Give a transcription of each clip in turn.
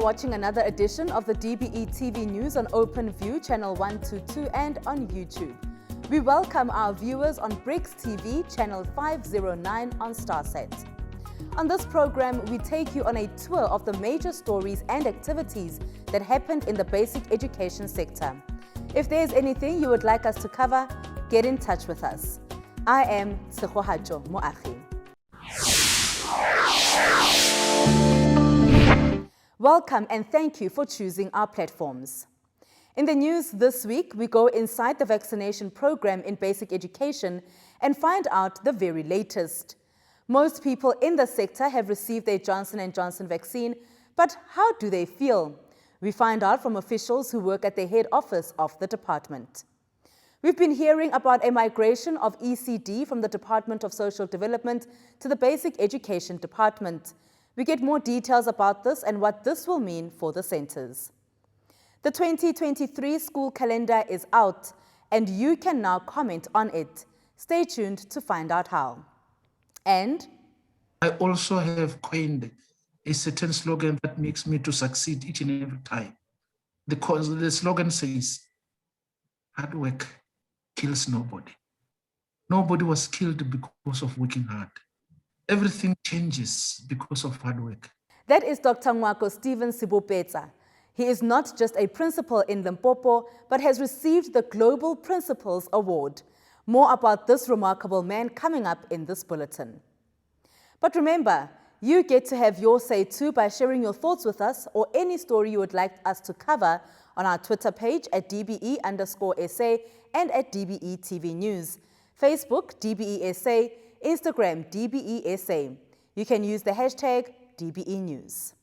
watching another edition of the DBE TV News on OpenView, Channel 122 and on YouTube. We welcome our viewers on Bricks TV, Channel 509 on Starset. On this program, we take you on a tour of the major stories and activities that happened in the basic education sector. If there's anything you would like us to cover, get in touch with us. I am Tsegohajo Moagi. Welcome and thank you for choosing our platforms. In the news this week, we go inside the vaccination program in basic education and find out the very latest. Most people in the sector have received their Johnson & Johnson vaccine, but how do they feel? We find out from officials who work at the head office of the department. We've been hearing about a migration of ECD from the Department of Social Development to the Basic Education Department. We get more details about this and what this will mean for the centers. The 2023 school calendar is out, and you can now comment on it. Stay tuned to find out how. And I also have coined a certain slogan that makes me to succeed each and every time. The slogan says, hard work kills nobody. Nobody was killed because of working hard. Everything changes because of hard work. That is Dr. Mwako Stephen Sibopetsa. He is not just a principal in Limpopo, but has received the Global Principals Award. More about this remarkable man coming up in this bulletin. But remember, you get to have your say too by sharing your thoughts with us or any story you would like us to cover on our Twitter page at DBE_SA and at DBE TV News, Facebook DBE SA, Instagram DBE SA. You can use the hashtag DBE News.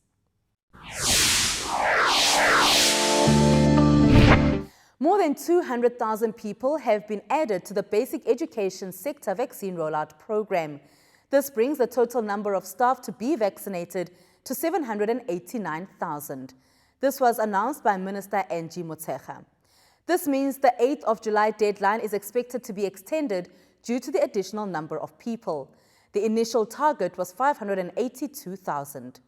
More than 200,000 people have been added to the basic education sector vaccine rollout program. This brings the total number of staff to be vaccinated to 789,000. This was announced by Minister Angie Motshekga. This means the 8th of July deadline is expected to be extended due to the additional number of people. The initial target was 582,000.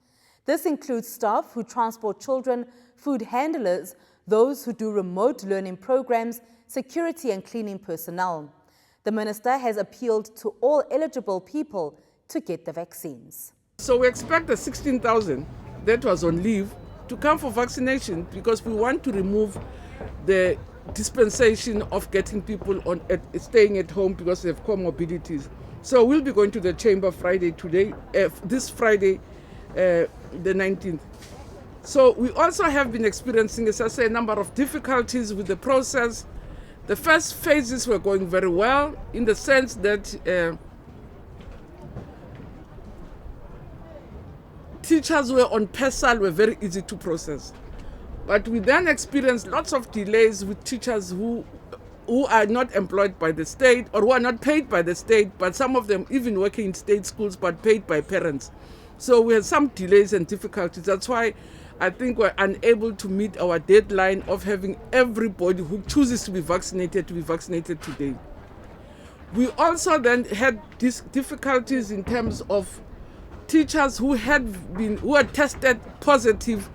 This includes staff who transport children, food handlers, those who do remote learning programs, security and cleaning personnel. The minister has appealed to all eligible people to get the vaccines. So we expect the 16,000 that was on leave to come for vaccination because we want to remove the dispensation of getting people staying at home because they have comorbidities. So we'll be going to the chamber this Friday, the 19th. So we also have been experiencing, as I say, a number of difficulties with the process. The first phases were going very well in the sense that teachers who were on PESAL were very easy to process. But we then experienced lots of delays with teachers who are not employed by the state or who are not paid by the state, but some of them even working in state schools but paid by parents. So we had some delays and difficulties. That's why I think we're unable to meet our deadline of having everybody who chooses to be vaccinated today. We also then had these difficulties in terms of teachers who had tested positive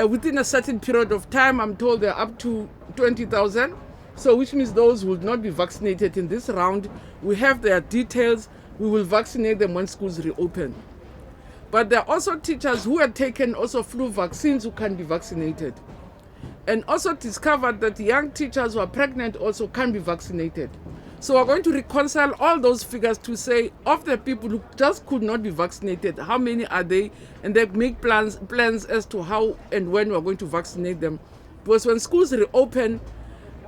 within a certain period of time. I'm told they're up to 20,000. So which means those will not be vaccinated in this round. We have their details. We will vaccinate them when schools reopen. But there are also teachers who had taken also flu vaccines who can be vaccinated. And also discovered that young teachers who are pregnant also can be vaccinated. So we're going to reconcile all those figures to say, of the people who just could not be vaccinated, how many are they? And they make plans as to how and when we're going to vaccinate them. Because when schools reopen,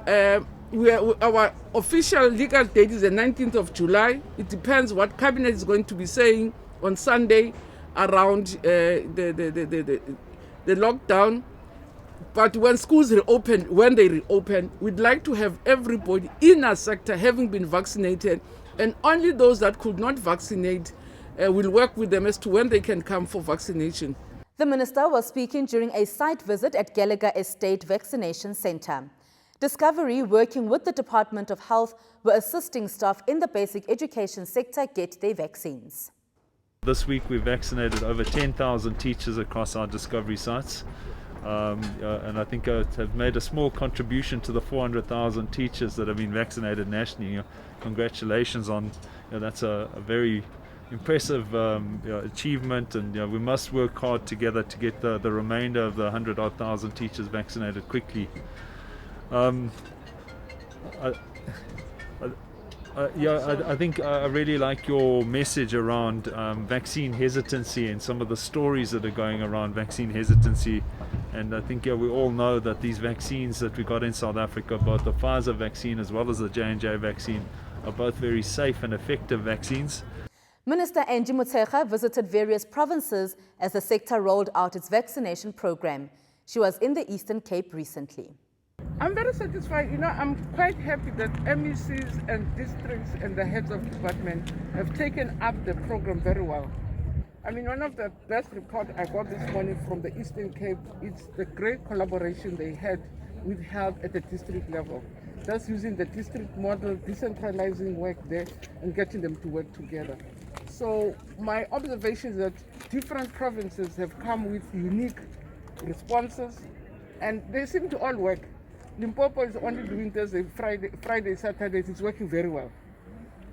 our official legal date is the 19th of July. It depends what Cabinet is going to be saying on Sunday around the lockdown. But when schools reopen, we'd like to have everybody in our sector having been vaccinated, and only those that could not vaccinate, we'll work with them as to when they can come for vaccination. The minister was speaking during a site visit at Gallagher Estate Vaccination Centre. Discovery, working with the Department of Health, were assisting staff in the basic education sector get their vaccines. This week we vaccinated over 10,000 teachers across our discovery sites. And I think have made a small contribution to the 400,000 teachers that have been vaccinated nationally. Congratulations on that's a very impressive achievement, and we must work hard together to get the remainder of the 100,000 teachers vaccinated quickly. I think I really like your message around vaccine hesitancy and some of the stories that are going around vaccine hesitancy. And I think we all know that these vaccines that we got in South Africa, both the Pfizer vaccine as well as the J&J vaccine, are both very safe and effective vaccines. Minister Angie Motshekga visited various provinces as the sector rolled out its vaccination program. She was in the Eastern Cape recently. I'm very satisfied. I'm quite happy that MECs and districts and the heads of department have taken up the program very well. One of the best reports I got this morning from the Eastern Cape, it's the great collaboration they had with health at the district level. That's using the district model, decentralizing work there and getting them to work together. So my observation is that different provinces have come with unique responses and they seem to all work. Limpopo is only doing Thursday, Friday, Saturdays. It's working very well.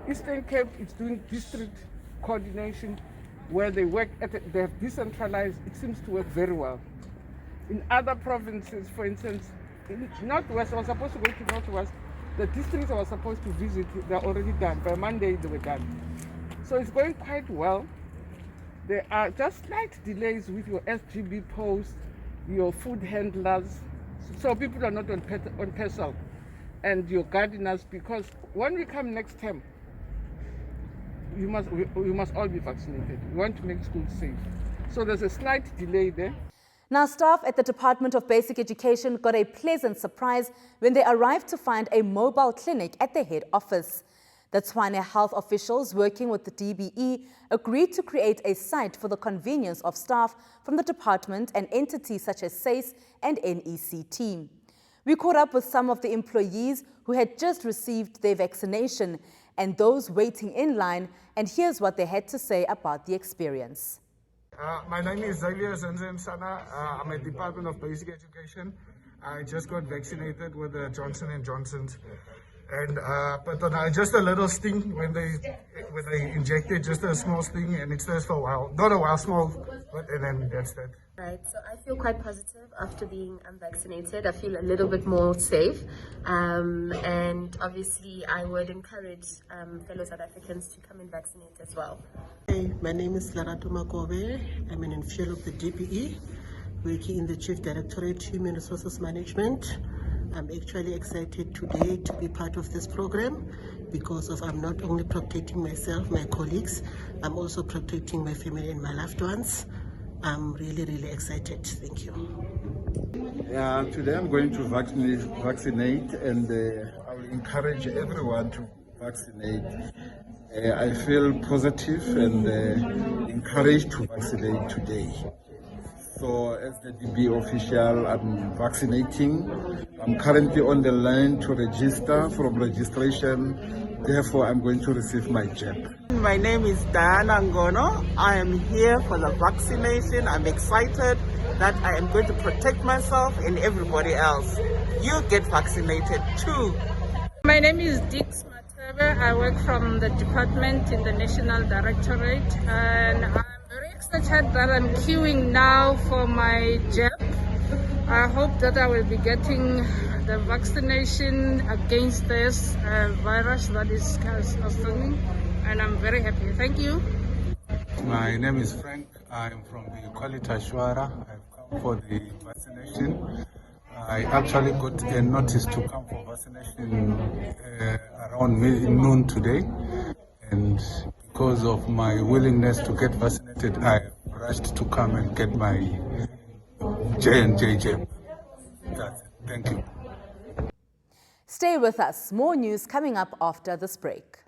Eastern Cape is doing district coordination where they work they have decentralized. It seems to work very well. In other provinces, for instance, in Northwest, I was supposed to go to Northwest. The districts I was supposed to visit, they're already done. By Monday, they were done. So it's going quite well. There are just slight delays with your SGB posts, your food handlers, so people are not on PESAL, and your gardeners, because when we come next term, we must all be vaccinated. We want to make schools safe. So there's a slight delay there. Now, staff at the Department of Basic Education got a pleasant surprise when they arrived to find a mobile clinic at the head office. The Tshwane health officials working with the DBE agreed to create a site for the convenience of staff from the department and entities such as SACE and NECT. We caught up with some of the employees who had just received their vaccination and those waiting in line, and here's what they had to say about the experience. My name is Xavier Sana. I'm at Department of Basic Education. I just got vaccinated with the Johnson & Johnson's. And but just a little sting when they injected, just a small sting, and it stays for a while. Not a while, small, but and then that's that. Right, so I feel quite positive after being vaccinated. I feel a little bit more safe, and obviously I would encourage fellow South Africans to come and vaccinate as well. Hey, my name is Larato Makobe. I'm an official of the DBE, working in the Chief Directorate Human Resources Management. I'm actually excited today to be part of this program because I'm not only protecting myself, my colleagues, I'm also protecting my family and my loved ones. I'm really, really excited. Thank you. Today I'm going to vaccinate and I will encourage everyone to vaccinate. I feel positive and encouraged to vaccinate today. So as the DB official, I'm vaccinating. I'm currently on the line to register from registration. Therefore, I'm going to receive my jab. My name is Diana Ngono. I am here for the vaccination. I'm excited that I am going to protect myself and everybody else. You get vaccinated too. My name is Dix Matebe. I work from the department in the National Directorate, and I'm very excited that I'm queuing now for my jab. I hope that I will be getting the vaccination against this virus that is outstanding, and I'm very happy. Thank you. My name is Frank. I'm from the Qualita Shwara. I've come for the vaccination. I actually got a notice to come for vaccination around noon today, and because of my willingness to get vaccinated, I rushed to come and get my J&J jab. That's it. Thank you. Stay with us. More news coming up after this break.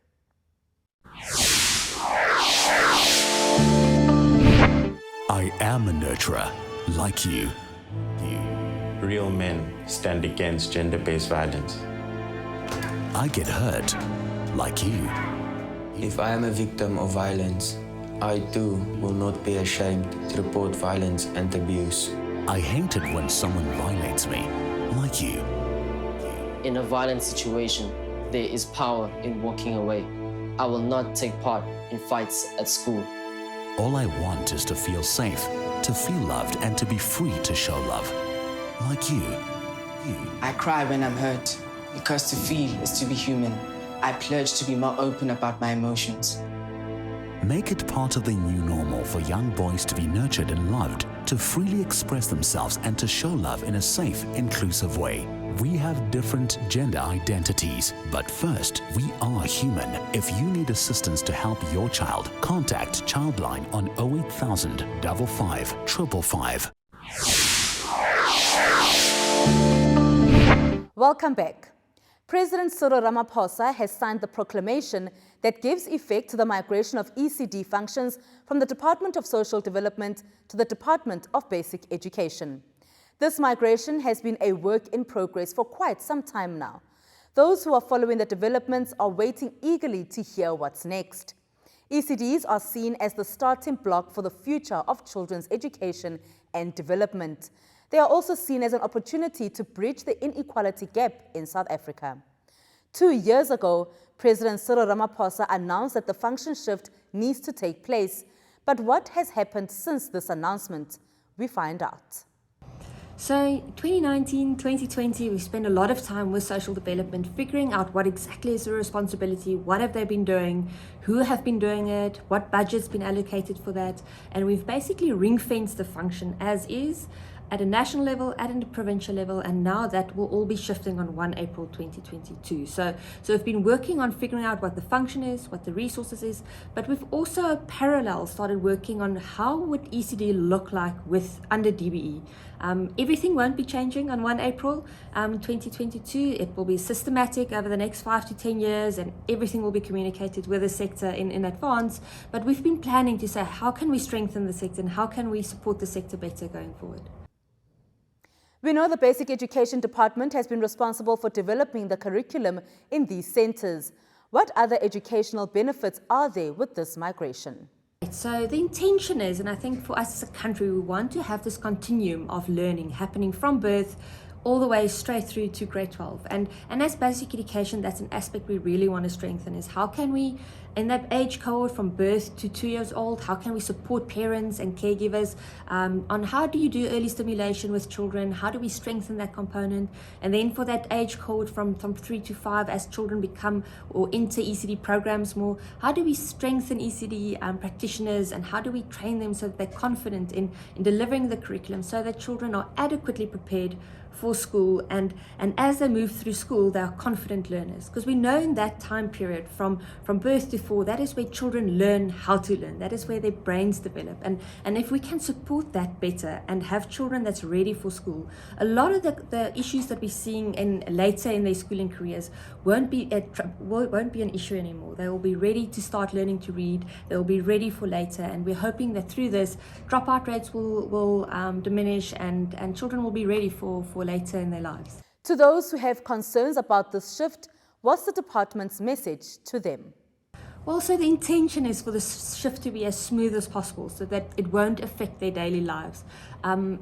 I am a nurturer, like you. Real men stand against gender-based violence. I get hurt, like you. If I am a victim of violence, I too will not be ashamed to report violence and abuse. I hate it when someone violates me, like you. In a violent situation, there is power in walking away. I will not take part in fights at school. All I want is to feel safe, to feel loved, and to be free to show love, like you. I cry when I'm hurt, because to feel is to be human. I pledge to be more open about my emotions. Make it part of the new normal for young boys to be nurtured and loved, to freely express themselves and to show love in a safe, inclusive way. We have different gender identities, but first, we are human. If you need assistance to help your child, contact Childline on 08000 55 555. Welcome back. President Cyril Ramaphosa has signed the proclamation that gives effect to the migration of ECD functions from the Department of Social Development to the Department of Basic Education. This migration has been a work in progress for quite some time now. Those who are following the developments are waiting eagerly to hear what's next. ECDs are seen as the starting block for the future of children's education and development. They are also seen as an opportunity to bridge the inequality gap in South Africa. 2 years ago, President Cyril Ramaphosa announced that the function shift needs to take place. But what has happened since this announcement? We find out. So 2019, 2020, we spent a lot of time with social development, figuring out what exactly is the responsibility, what have they been doing, who have been doing it, what budget's been allocated for that. And we've basically ring-fenced the function as is, at a national level, at a provincial level, and now that will all be shifting on 1 April 2022. So we've been working on figuring out what the function is, what the resources is, but we've also parallel started working on how would ECD look like under DBE. Everything won't be changing on 1 April 2022. It will be systematic over the next 5 to 10 years, and everything will be communicated with the sector in advance. But we've been planning to say, how can we strengthen the sector and how can we support the sector better going forward? We know the Basic Education Department has been responsible for developing the curriculum in these centers. What other educational benefits are there with this migration? So the intention is, and I think for us as a country, we want to have this continuum of learning happening from birth all the way straight through to grade 12. And as basic education, that's an aspect we really want to strengthen, is how can we, in that age cohort from birth to 2 years old, how can we support parents and caregivers on how do you do early stimulation with children, how do we strengthen that component, and then for that age cohort from 3 to 5, as children become or enter ECD programs more, how do we strengthen ECD practitioners and how do we train them so that they're confident in delivering the curriculum so that children are adequately prepared for school, and as they move through school, they are confident learners. Because we know in that time period from birth to 4, that is where children learn how to learn. That is where their brains develop. And if we can support that better and have children that's ready for school, a lot of the issues that we're seeing later in their schooling careers won't be an issue anymore. They will be ready to start learning to read. They will be ready for later. And we're hoping that through this, dropout rates will diminish and children will be ready for later in their lives. To those who have concerns about this shift, what's the department's message to them? Well, so the intention is for this shift to be as smooth as possible so that it won't affect their daily lives.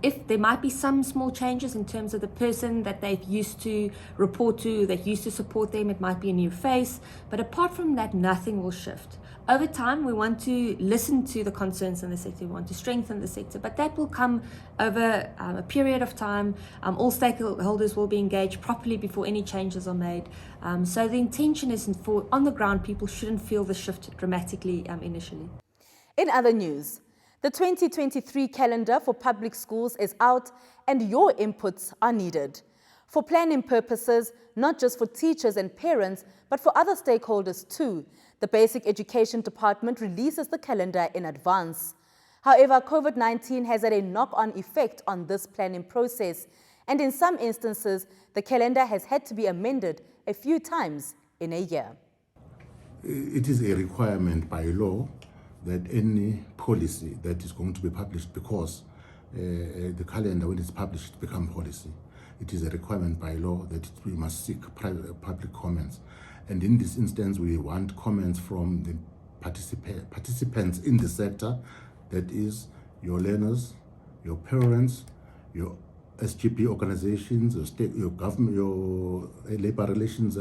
If there might be some small changes in terms of the person that they've used to report to, that used to support them, it might be a new face, but apart from that, nothing will shift. Over time, we want to listen to the concerns in the sector, we want to strengthen the sector, but that will come over a period of time. All stakeholders will be engaged properly before any changes are made. So the intention is for on the ground, people shouldn't feel the shift dramatically initially. In other news, the 2023 calendar for public schools is out and your inputs are needed. For planning purposes, not just for teachers and parents, but for other stakeholders too, the Basic Education Department releases the calendar in advance. However, COVID-19 has had a knock-on effect on this planning process, and in some instances, the calendar has had to be amended a few times in a year. It is a requirement by law that any policy that is going to be published, because the calendar, when it's published, becomes policy. It is a requirement by law that we must seek public comments. And in this instance, we want comments from the participants in the sector, that is your learners, your parents, your SGP organizations, your government, your labor relations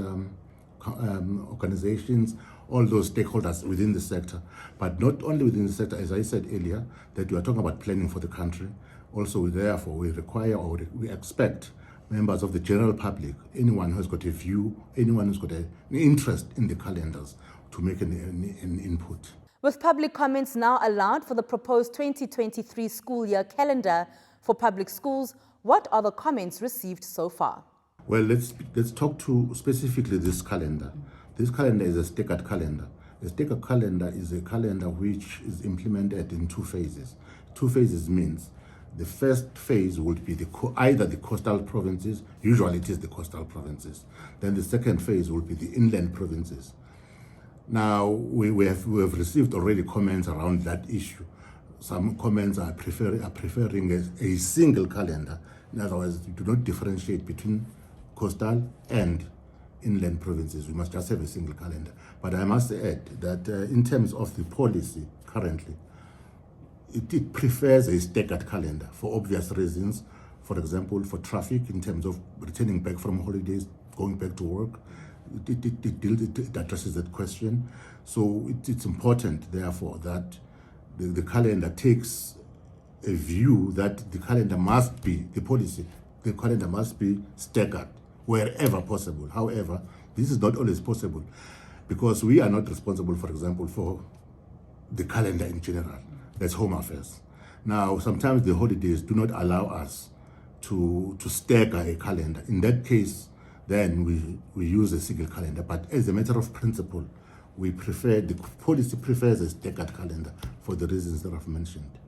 organizations, all those stakeholders within the sector. But not only within the sector, as I said earlier, that we are talking about planning for the country. Also, therefore, we require or we expect members of the general public, anyone who's got a view, anyone who's got an interest in the calendars, to make an input. With public comments now allowed for the proposed 2023 school year calendar for public schools, what are the comments received so far? Well, let's talk to specifically this calendar. This calendar is a staggered calendar. A staggered calendar is a calendar which is implemented in 2 phases. 2 phases means the first phase would be either the coastal provinces, usually it is the coastal provinces. Then the second phase will be the inland provinces. Now, we have received already comments around that issue. Some comments are preferring a single calendar. In other words, you do not differentiate between coastal and inland provinces. We must just have a single calendar. But I must add that in terms of the policy currently, it prefers a staggered calendar for obvious reasons. For example, for traffic, in terms of returning back from holidays, going back to work, it addresses that question. So it's important, therefore, that the calendar takes a view that the calendar must be, the calendar must be staggered wherever possible. However, this is not always possible because we are not responsible, for example, for the calendar in general. That's Home Affairs. Now, sometimes the holidays do not allow us to stagger a calendar. In that case, then we use a single calendar. But as a matter of principle, the policy prefers a staggered calendar for the reasons that I've mentioned.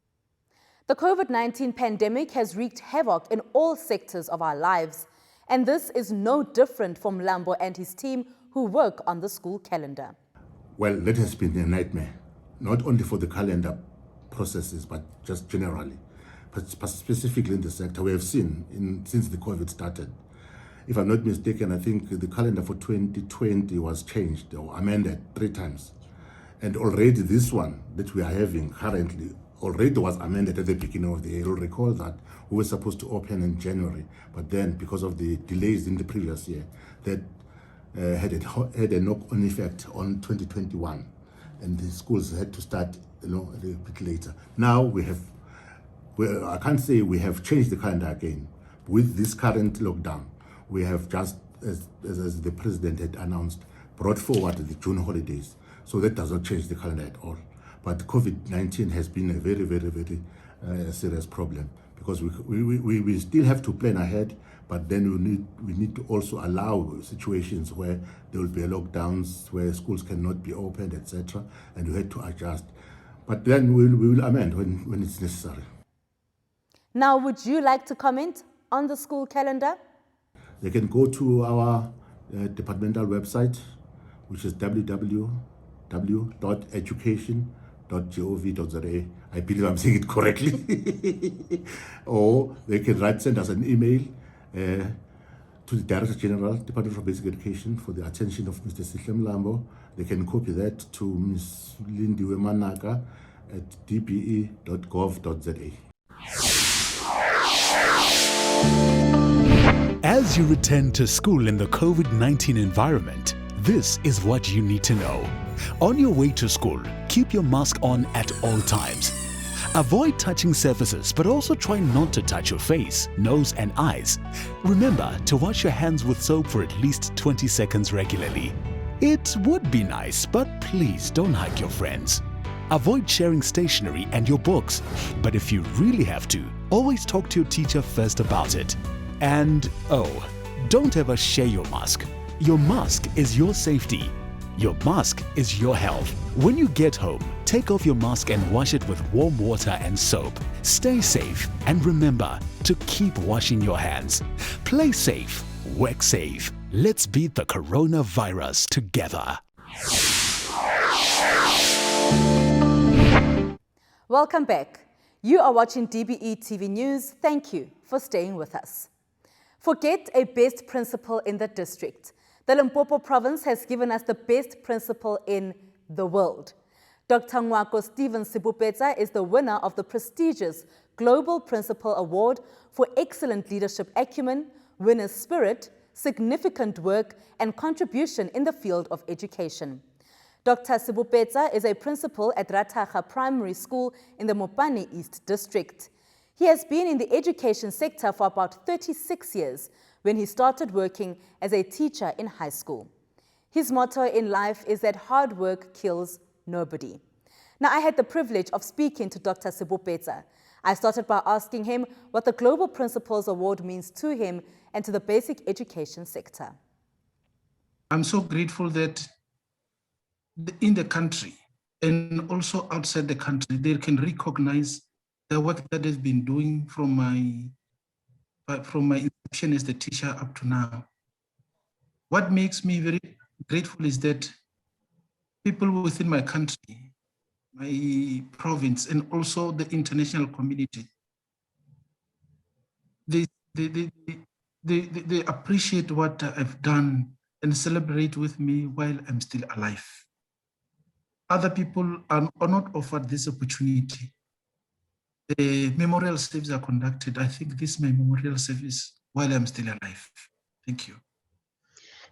The COVID-19 pandemic has wreaked havoc in all sectors of our lives, and this is no different from Lambo and his team who work on the school calendar. Well, that has been a nightmare, not only for the calendar processes, but just generally. But specifically in the sector, we have seen since the COVID started. If I'm not mistaken, I think the calendar for 2020 was changed or amended 3 times. And already this one that we are having currently already was amended at the beginning of the year. You'll recall that we were supposed to open in January, but then because of the delays in the previous year, that had a knock-on effect on 2021. And the schools had to start a bit later. Now I can't say we have changed the calendar again. With this current lockdown, we have just, as the president had announced, brought forward the June holidays. So that does not change the calendar at all. But COVID-19 has been a very, very, very serious problem because we still have to plan ahead, but then we need to also allow situations where there will be lockdowns, where schools cannot be opened, etc., and we had to adjust. But then we will amend when it's necessary. Now, would you like to comment on the school calendar? They can go to our departmental website, which is www.education.gov.za. I believe I'm saying it correctly. Or they can send us an email to the Director General, Department of Basic Education, for the attention of Mr. Sihlem Lambo. They can copy that to Ms. Lindiwe Manaka at dbe.gov.za. As you return to school in the COVID-19 environment, this is what you need to know. On your way to school, keep your mask on at all times. Avoid touching surfaces, but also try not to touch your face, nose and eyes. Remember to wash your hands with soap for at least 20 seconds regularly. It would be nice, but please don't hug your friends. Avoid sharing stationery and your books, but if you really have to, always talk to your teacher first about it. And don't ever share your mask. Your mask is your safety. Your mask is your health. When you get home, take off your mask and wash it with warm water and soap. Stay safe and remember to keep washing your hands. Play safe, work safe. Let's beat the coronavirus together. Welcome back. You are watching DBE TV News. Thank you for staying with us. Forget a best principal in the district. The Limpopo province has given us the best principal in the world. Dr. Nwako Stephen Sibupeta is the winner of the prestigious Global Principal Award for Excellent Leadership Acumen, Winner's Spirit, Significant Work, and Contribution in the Field of Education. Dr. Sibupeta is a principal at Rataha Primary School in the Mopani East District. He has been in the education sector for about 36 years when he started working as a teacher in high school. His motto in life is that hard work kills nobody. Now, I had the privilege of speaking to Dr. Sibupeta. I started by asking him what the Global Principals Award means to him and to the basic education sector. I'm so grateful that in the country and also outside the country, they can recognize the work that they've been doing from my inception as the teacher up to now. What makes me very grateful is that people within my country, my province, and also the international community, they appreciate what I've done and celebrate with me while I'm still alive. Other people are not offered this opportunity. The memorial service are conducted. I think this is my memorial service while I'm still alive. Thank you.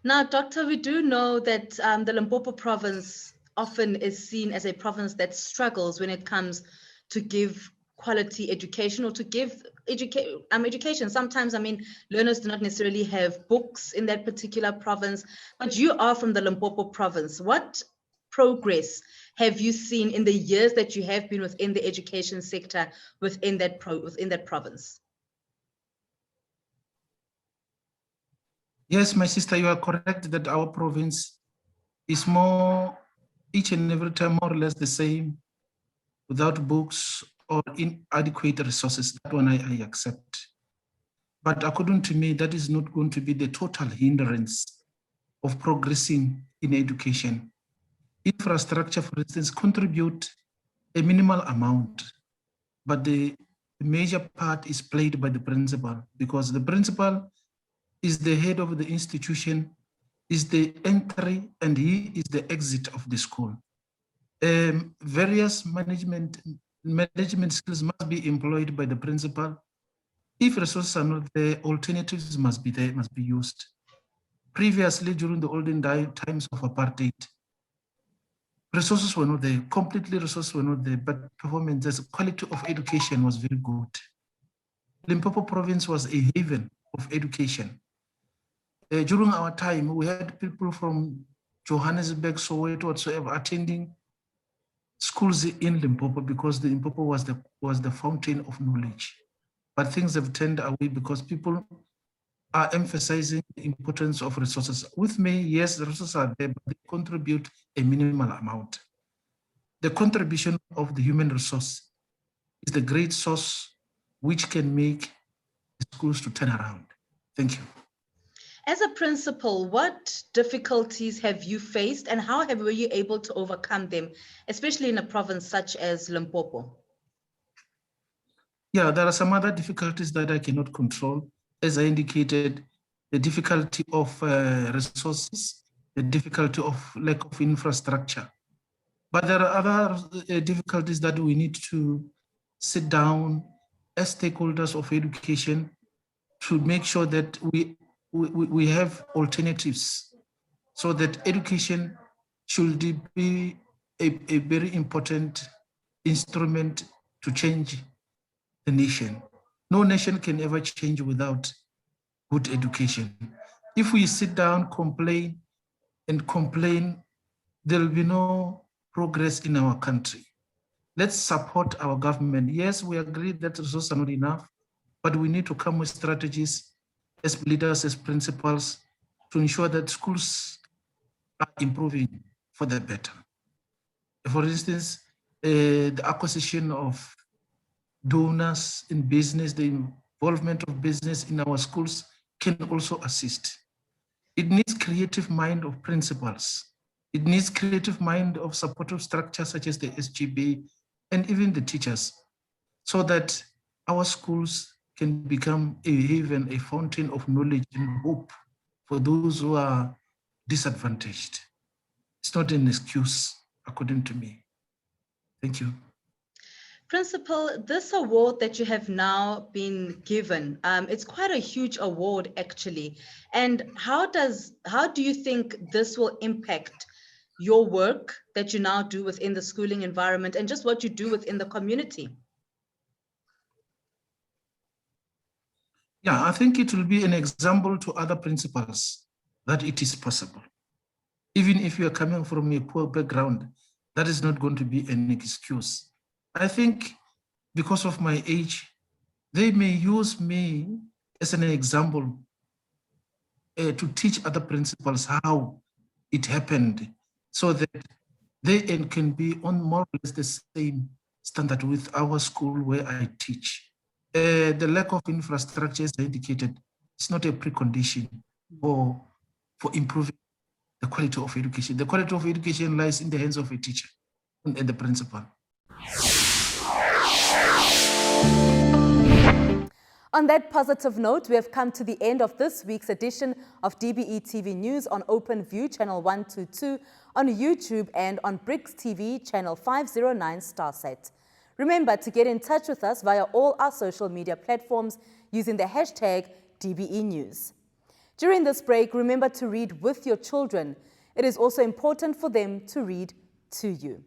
Now, Doctor, we do know that the Limpopo province often is seen as a province that struggles when it comes to give quality education or to give education. Sometimes, learners do not necessarily have books in that particular province, but you are from the Limpopo province. What progress have you seen in the years that you have been within the education sector within that province? Yes, my sister, you are correct that our province is more, each and every time, more or less the same, without books or inadequate resources. That one I accept. But according to me, that is not going to be the total hindrance of progressing in education. Infrastructure, for instance, contribute a minimal amount, but the major part is played by the principal, because the principal is the head of the institution, is the entry, and he is the exit of the school. Various management skills must be employed by the principal. If resources are not there, alternatives must be there, must be used. Previously, during the olden times of apartheid, resources were not there, completely resources were not there, but performance, the quality of education was very good. Limpopo province was a haven of education. During our time, we had people from Johannesburg, Soweto, whatsoever, attending schools in Limpopo because the Limpopo was the fountain of knowledge. But things have turned away because people are emphasizing the importance of resources. With me, yes, the resources are there, but they contribute a minimal amount. The contribution of the human resource is the great source which can make the schools to turn around. Thank you. As a principal, what difficulties have you faced and how were you able to overcome them, especially in a province such as Limpopo? Yeah, there are some other difficulties that I cannot control. As I indicated, the difficulty of resources, the difficulty of lack of infrastructure. But there are other difficulties that we need to sit down as stakeholders of education to make sure that we have alternatives so that education should be a very important instrument to change the nation. No nation can ever change without good education. If we sit down, complain, there will be no progress in our country. Let's support our government. Yes, we agree that resources are not enough, but we need to come with strategies as leaders, as principals, to ensure that schools are improving for the better. For instance, the acquisition of donors in business, the involvement of business in our schools can also assist. It needs creative mind of principals. It needs creative mind of supportive structures such as the SGB and even the teachers, so that our schools can become a haven, a fountain of knowledge and hope for those who are disadvantaged. It's not an excuse, according to me. Thank you. Principal, this award that you have now been given, it's quite a huge award actually. And how do you think this will impact your work that you now do within the schooling environment and just what you do within the community? Yeah, I think it will be an example to other principals that it is possible. Even if you are coming from a poor background, that is not going to be an excuse. I think because of my age, they may use me as an example to teach other principals how it happened so that they can be on more or less the same standard with our school where I teach. The lack of infrastructure, as I indicated, is not a precondition for improving the quality of education. The quality of education lies in the hands of a teacher and the principal. On that positive note, we have come to the end of this week's edition of DBE TV News on OpenView Channel 122, on YouTube and on BRICS TV Channel 509 Starset. Remember to get in touch with us via all our social media platforms using the hashtag DBE News. During this break, remember to read with your children. It is also important for them to read to you.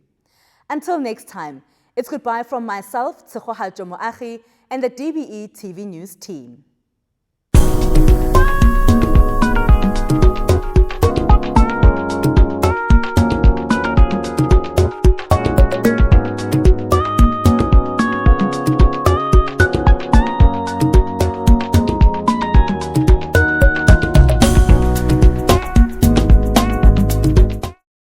Until next time, it's goodbye from myself, Tsegoha Jomoagi, and the DBE TV News team.